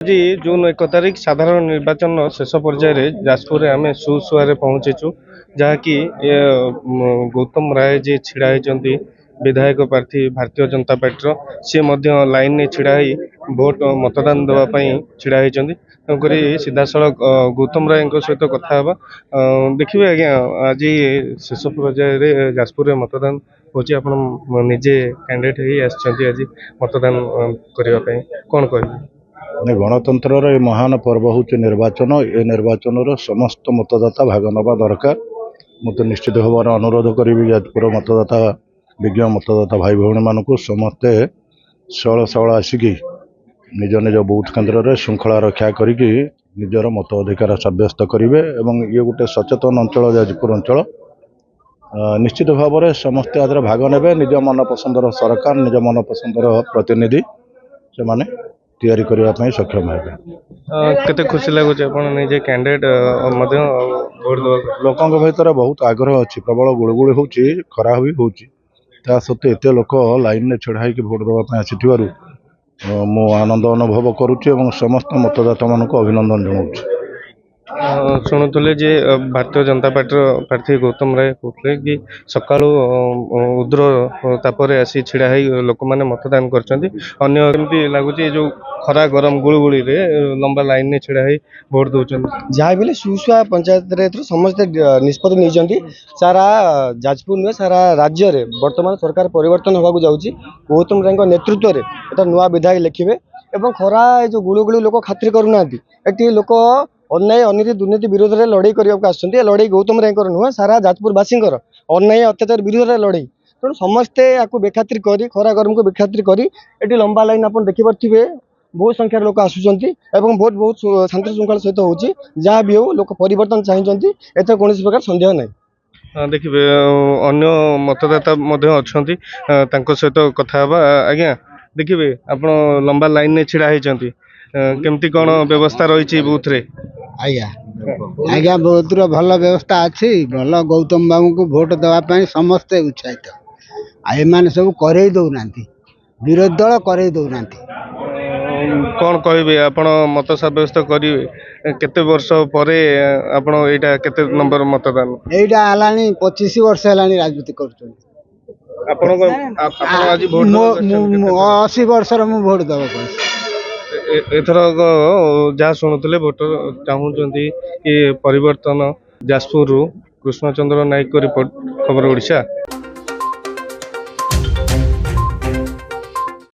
ଆଜି ଜୁନ୍ 1 ତାରିଖ ସାଧାରଣ ନିର୍ବାଚନ ଶେଷ ପର୍ଯ୍ୟାୟରେ ଯାଜପୁରରେ ଆମେ ସୁସୁଆରେ ପହଞ୍ଚିଛୁ, ଯାହାକି ଗୌତମ ରାୟ ଯିଏ ଛିଡ଼ା ହେଇଛନ୍ତି ବିଧାୟକ ପ୍ରାର୍ଥୀ ଭାରତୀୟ ଜନତା ପାର୍ଟିର, ସିଏ ମଧ୍ୟ ଲାଇନରେ ଛିଡ଼ା ହେଇ ଭୋଟ ମତଦାନ ଦେବା ପାଇଁ ଛିଡ଼ା ହେଇଛନ୍ତି। ତେଣୁକରି ସିଧାସଳଖ ଗୌତମ ରାୟଙ୍କ ସହିତ କଥା ହେବା। ଦେଖିବେ ଆଜ୍ଞା, ଆଜି ଶେଷ ପର୍ଯ୍ୟାୟରେ ଯାଜପୁରରେ ମତଦାନ ହେଉଛି। ଆପଣ ନିଜେ କ୍ୟାଣ୍ଡିଡେଟ୍ ହେଇ ଆସିଛନ୍ତି ଆଜି ମତଦାନ କରିବା ପାଇଁ, କ'ଣ କହିବେ? ଗଣତନ୍ତ୍ରର ଏ ମହାନ ପର୍ବ ହେଉଛି ନିର୍ବାଚନ। ଏ ନିର୍ବାଚନର ସମସ୍ତ ମତଦାତା ଭାଗ ନେବା ଦରକାର। ମୁଁ ତ ନିଶ୍ଚିତ ଭାବରେ ଅନୁରୋଧ କରିବି ଯାଜପୁର ମତଦାତା ବିଜ୍ଞ ମତଦାତା ଭାଇ ଭଉଣୀମାନଙ୍କୁ ସମସ୍ତେ ଶଳ ଆସିକି ନିଜ ନିଜ ବୁଥ୍ କେନ୍ଦ୍ରରେ ଶୃଙ୍ଖଳା ରକ୍ଷା କରିକି ନିଜର ମତ ଅଧିକାର ସାବ୍ୟସ୍ତ କରିବେ। ଏବଂ ଇଏ ଗୋଟେ ସଚେତନ ଅଞ୍ଚଳ, ଯାଜପୁର ଅଞ୍ଚଳ। ନିଶ୍ଚିତ ଭାବରେ ସମସ୍ତେ ଆଦରେ ଭାଗ ନେବେ। ନିଜ ମନପସନ୍ଦର ସରକାର, ନିଜ ମନପସନ୍ଦର ପ୍ରତିନିଧି ସେମାନେ ତିଆରି କରିବା ପାଇଁ ସକ୍ଷମ ହେବେ। କେତେ ଖୁସି ଲାଗୁଛି ଆପଣ ନିଜେ କ୍ୟାଣ୍ଡିଡେଟ୍ ମଧ୍ୟ ଭୋଟ ଦେବାକୁ? ଲୋକଙ୍କ ଭିତରେ ବହୁତ ଆଗ୍ରହ ଅଛି। ପ୍ରବଳ ଗୁଳୁଗୁଳି ହେଉଛି, ଖରା ବି ହେଉଛି, ତା ସତ୍ତ୍ୱେ ଏତେ ଲୋକ ଲାଇନରେ ଛିଡ଼ା ହେଇକି ଭୋଟ ଦେବା ପାଇଁ ଆସିଥିବାରୁ ମୁଁ ଆନନ୍ଦ ଅନୁଭବ କରୁଛି ଏବଂ ସମସ୍ତ ମତଦାତାମାନଙ୍କୁ ଅଭିନନ୍ଦନ ଜଣାଉଛି। ଶୁଣୁଥିଲେ ଯେ ଭାରତୀୟ ଜନତା ପାର୍ଟିର ପ୍ରାର୍ଥୀ ଗୌତମ ରାୟ କହୁଥିଲେ କି ସକାଳୁ ଉଦ୍ର ତାପରେ ଆସି ଛିଡ଼ା ହେଇ ଲୋକମାନେ ମତଦାନ କରିଛନ୍ତି। ଅନ୍ୟ କେମିତି ଲାଗୁଛି ଏ ଯେଉଁ ଖରା ଗରମ ଗୁଳୁଗୁଳିରେ ଲମ୍ବା ଲାଇନରେ ଛିଡ଼ା ହେଇ ଭୋଟ ଦେଉଛନ୍ତି? ଯାହା ବି ହେଲେ ସୁସୁଆ ପଞ୍ଚାୟତରେ ଏଥର ସମସ୍ତେ ନିଷ୍ପତ୍ତି ନେଇଛନ୍ତି। ସାରା ଯାଜପୁର ନୁହେଁ, ସାରା ରାଜ୍ୟରେ ବର୍ତ୍ତମାନ ସରକାର ପରିବର୍ତ୍ତନ ହେବାକୁ ଯାଉଛି। ଗୌତମ ରାୟଙ୍କ ନେତୃତ୍ୱରେ এটা ନୂଆ ବିଧାୟକ ଲେଖିବେ ଏବଂ ଖରା ଏ ଯେଉଁ ଗୁଳୁଗୁଳି ଲୋକ ଖାତିର କରୁନାହାନ୍ତି। ଏଠି ଲୋକ ଅନ୍ୟାୟ ଅନୀତି ଦୁର୍ନୀତି ବିରୋଧରେ ଲଢ଼େଇ କରିବାକୁ ଆସୁଛନ୍ତି। ଏ ଲଢ଼େଇ ଗୌତମ ରାୟଙ୍କର ନୁହେଁ, ସାରା ଯାଜପୁରବାସୀଙ୍କର ଅନ୍ୟାୟ ଅତ୍ୟାଚାର ବିରୋଧରେ ଲଢ଼େଇ। ତେଣୁ ସମସ୍ତେ ଆକୁ ବେଖାତିର କରି, ଖରା ଗରମକୁ ବେଖାତିର କରି ଏଠି ଲମ୍ବା ଲାଇନ୍ ଆପଣ ଦେଖିପାରୁଥିବେ, ବହୁତ ସଂଖ୍ୟାରେ ଲୋକ ଆସୁଛନ୍ତି ଏବଂ ଭୋଟ ବହୁତ ଶାନ୍ତି ଶୃଙ୍ଖଳା ସହିତ ହେଉଛି। ଯାହା ବି ହେଉ ଲୋକ ପରିବର୍ତ୍ତନ ଚାହିଁଛନ୍ତି, ଏଥିରେ କୌଣସି ପ୍ରକାର ସନ୍ଦେହ ନାହିଁ। ଦେଖିବେ ଅନ୍ୟ ମତଦାତା ମଧ୍ୟ ଅଛନ୍ତି, ତାଙ୍କ ସହିତ କଥା ହେବା। ଆଜ୍ଞା, ଦେଖିବେ ଆପଣ ଲମ୍ବା ଲାଇନରେ ଛିଡ଼ା ହେଇଛନ୍ତି, କେମିତି କ'ଣ ବ୍ୟବସ୍ଥା ରହିଛି ବୁଥରେ? ଆଜ୍ଞା ବହୁତର ଭଲ ବ୍ୟବସ୍ଥା ଅଛି। ଭଲ ଗୌତମ ବାବୁଙ୍କୁ ଭୋଟ ଦେବା ପାଇଁ ସମସ୍ତେ ଉତ୍ସାହିତ। ଆଉ ଏମାନେ ସବୁ କରେଇ ଦେଉନାହାନ୍ତି, ବିରୋଧୀ ଦଳ କରେଇ ଦେଉନାହାନ୍ତି। କ'ଣ କହିବେ? ଆପଣ ମତ ସାବ୍ୟସ୍ତ କରିବେ କେତେ ବର୍ଷ ପରେ? ଆପଣ ଏଇଟା କେତେ ନମ୍ବର ମତଦାନ? ଏଇଟା ହେଲାଣି 25 ବର୍ଷ ହେଲାଣି ରାଜନୀତି କରୁଛନ୍ତି। ଆପଣ ଆଜି ଭୋଟ 80 ବର୍ଷର ମୁଁ ଭୋଟ ଦେବାକୁ ଅଛି। ଏଥର ଯାହା ଶୁଣୁଥିଲେ ଭୋଟର ଚାହୁଁଛନ୍ତି କି ପରିବର୍ତ୍ତନ। ଯାଜପୁରରୁ କୃଷ୍ଣଚନ୍ଦ୍ର ନାୟକଙ୍କ ରିପୋର୍ଟ, ଖବର ଓଡ଼ିଶା।